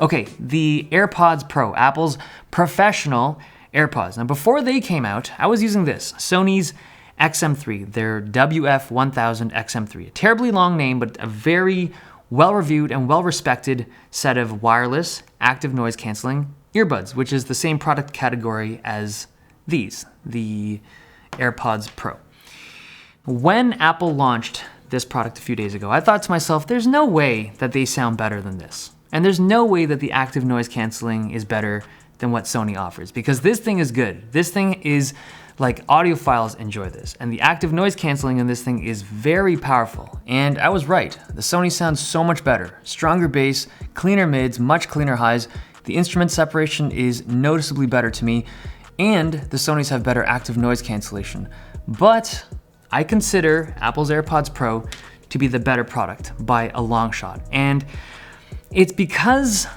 Okay, the AirPods Pro, Apple's professional AirPods. Now before they came out, I was using this, Sony's XM3, their WF-1000 XM3. A terribly long name, but a very well-reviewed and well-respected set of wireless, active noise canceling earbuds, which is the same product category as these, the AirPods Pro. When Apple launched this product a few days ago, I thought to myself, there's no way that they sound better than this. And there's no way that the active noise canceling is better than what Sony offers, because this thing is good. This thing is like audiophiles enjoy this. And the active noise canceling in this thing is very powerful. And I was right. The Sony sounds so much better. Stronger bass, cleaner mids, much cleaner highs. The instrument separation is noticeably better to me. And the Sonys have better active noise cancellation. But I consider Apple's AirPods Pro to be the better product by a long shot. And it's because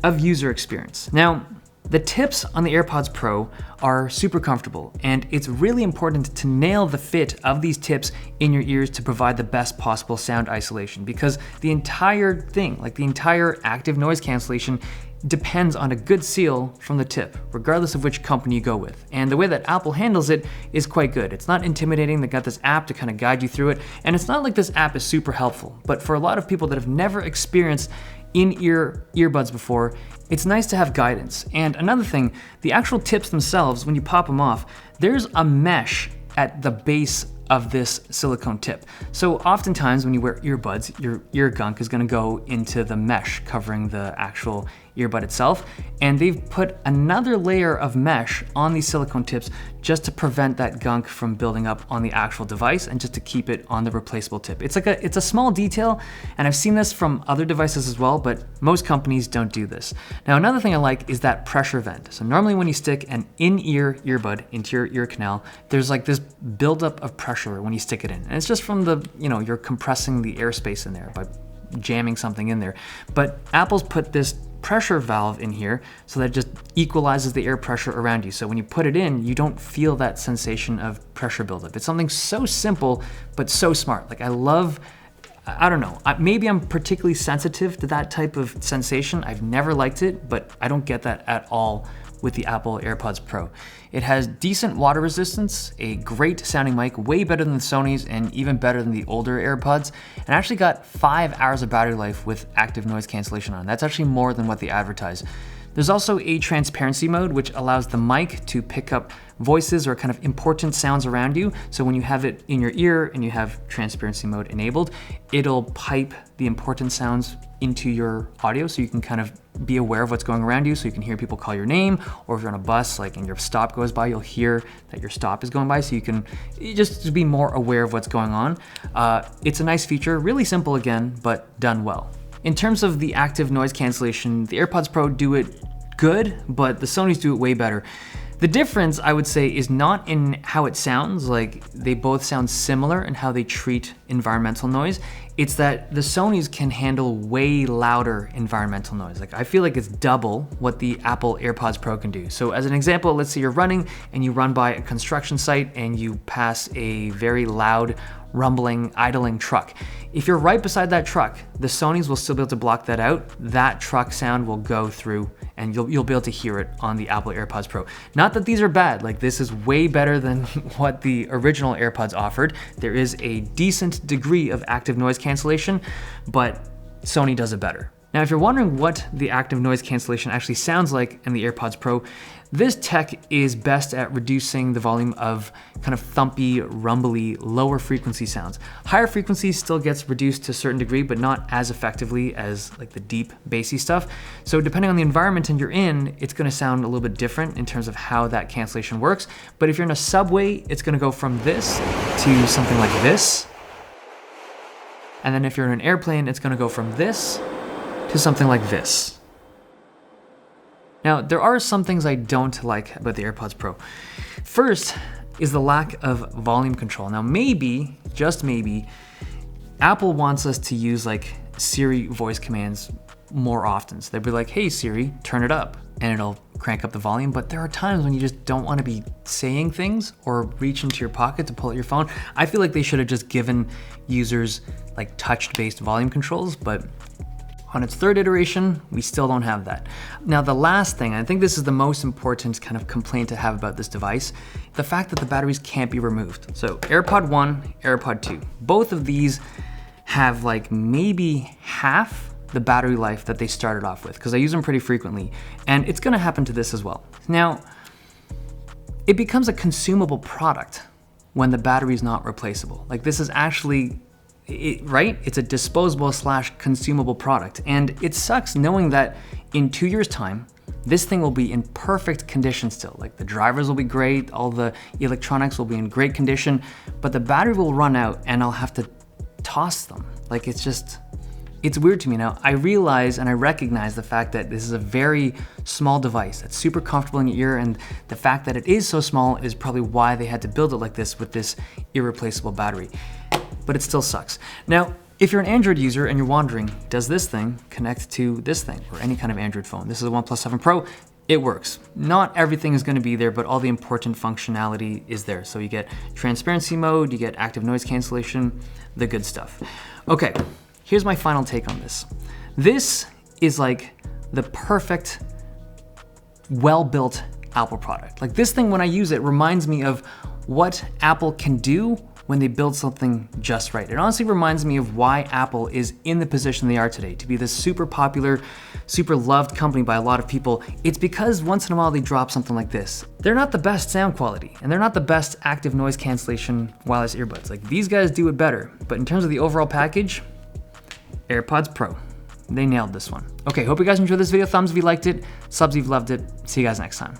of user experience. Now, the tips on the AirPods Pro are super comfortable, and it's really important to nail the fit of these tips in your ears to provide the best possible sound isolation, because the entire thing, like the entire active noise cancellation, depends on a good seal from the tip, regardless of which company you go with. And the way that Apple handles it is quite good. It's not intimidating. They got this app to kind of guide you through it, and it's not like this app is super helpful, but for a lot of people that have never experienced in-ear earbuds before, it's nice to have guidance. And another thing, the actual tips themselves, when you pop them off, there's a mesh at the base of this silicone tip. So oftentimes when you wear earbuds, your ear gunk is gonna go into the mesh covering the actual earbud itself. And they've put another layer of mesh on these silicone tips just to prevent that gunk from building up on the actual device and just to keep it on the replaceable tip. It's a small detail, and I've seen this from other devices as well, but most companies don't do this. Now, another thing I like is that pressure vent. So normally when you stick an in-ear earbud into your ear canal, there's like this buildup of pressure when you stick it in. And it's just from the, you're compressing the airspace in there by jamming something in there. But Apple's put this pressure valve in here so that it just equalizes the air pressure around you. So when you put it in, you don't feel that sensation of pressure buildup. It's something so simple, but so smart. Like I don't know, maybe I'm particularly sensitive to that type of sensation. I've never liked it, but I don't get that at all with the Apple AirPods Pro. It has decent water resistance, a great sounding mic, way better than the Sony's and even better than the older AirPods, and actually got 5 hours of battery life with active noise cancellation on. That's actually more than what they advertise. There's also a transparency mode, which allows the mic to pick up voices or kind of important sounds around you. So when you have it in your ear and you have transparency mode enabled, it'll pipe the important sounds into your audio so you can kind of be aware of what's going around you, so you can hear people call your name, or if you're on a bus and your stop goes by, you'll hear that your stop is going by, so you can just be more aware of what's going on. It's a nice feature, really simple again, but done well. In terms of the active noise cancellation, the AirPods Pro do it good, but the Sonys do it way better. The difference, I would say, is not in how it sounds, like they both sound similar in how they treat environmental noise. It's that the Sonys can handle way louder environmental noise. Like I feel like it's double what the Apple AirPods Pro can do. So as an example, let's say you're running and you run by a construction site and you pass a very loud, rumbling, idling truck. If you're right beside that truck, the Sonys will still be able to block that out. That truck sound will go through and you'll be able to hear it on the Apple AirPods Pro. Not that these are bad, like this is way better than what the original AirPods offered. There is a decent degree of active noise cancellation, but Sony does it better. Now, if you're wondering what the active noise cancellation actually sounds like in the AirPods Pro, this tech is best at reducing the volume of kind of thumpy, rumbly, lower frequency sounds. Higher frequency still gets reduced to a certain degree, but not as effectively as like the deep, bassy stuff. So depending on the environment you're in, it's gonna sound a little bit different in terms of how that cancellation works. But if you're in a subway, it's gonna go from this to something like this. And then if you're in an airplane, it's gonna go from this to something like this. Now, there are some things I don't like about the AirPods Pro. First is the lack of volume control. Now, maybe, just maybe, Apple wants us to use like Siri voice commands more often. So they'd be like, hey Siri, turn it up, and it'll crank up the volume. But there are times when you just don't want to be saying things or reach into your pocket to pull out your phone. I feel like they should have just given users like touch-based volume controls, but On its third iteration, we still don't have that. Now the last thing, I think this is the most important kind of complaint to have about this device, the fact that the batteries can't be removed. So AirPod 1, AirPod 2, both of these have like maybe half the battery life that they started off with, because I use them pretty frequently, and it's gonna happen to this as well. Now, it becomes a consumable product when the battery is not replaceable. Like this is actually, right? It's a disposable / consumable product. And it sucks knowing that in 2 years' time, this thing will be in perfect condition still. Like the drivers will be great, all the electronics will be in great condition, but the battery will run out and I'll have to toss them. Like it's weird to me now. I realize and I recognize the fact that this is a very small device that's super comfortable in your ear, and the fact that it is so small is probably why they had to build it like this with this irreplaceable battery. But it still sucks. Now, if you're an Android user and you're wondering, does this thing connect to this thing or any kind of Android phone? This is a OnePlus 7 Pro. It works. Not everything is gonna be there, but all the important functionality is there. So you get transparency mode, you get active noise cancellation, the good stuff. Okay, here's my final take on this. This is like the perfect, well-built Apple product. Like this thing, when I use it, reminds me of what Apple can do when they build something just right. It honestly reminds me of why Apple is in the position they are today, to be this super popular, super loved company by a lot of people. It's because once in a while they drop something like this. They're not the best sound quality, and they're not the best active noise cancellation wireless earbuds. Like these guys do it better, but in terms of the overall package, AirPods Pro, they nailed this one. Okay, hope you guys enjoyed this video. Thumbs if you liked it, subs if you loved it. See you guys next time.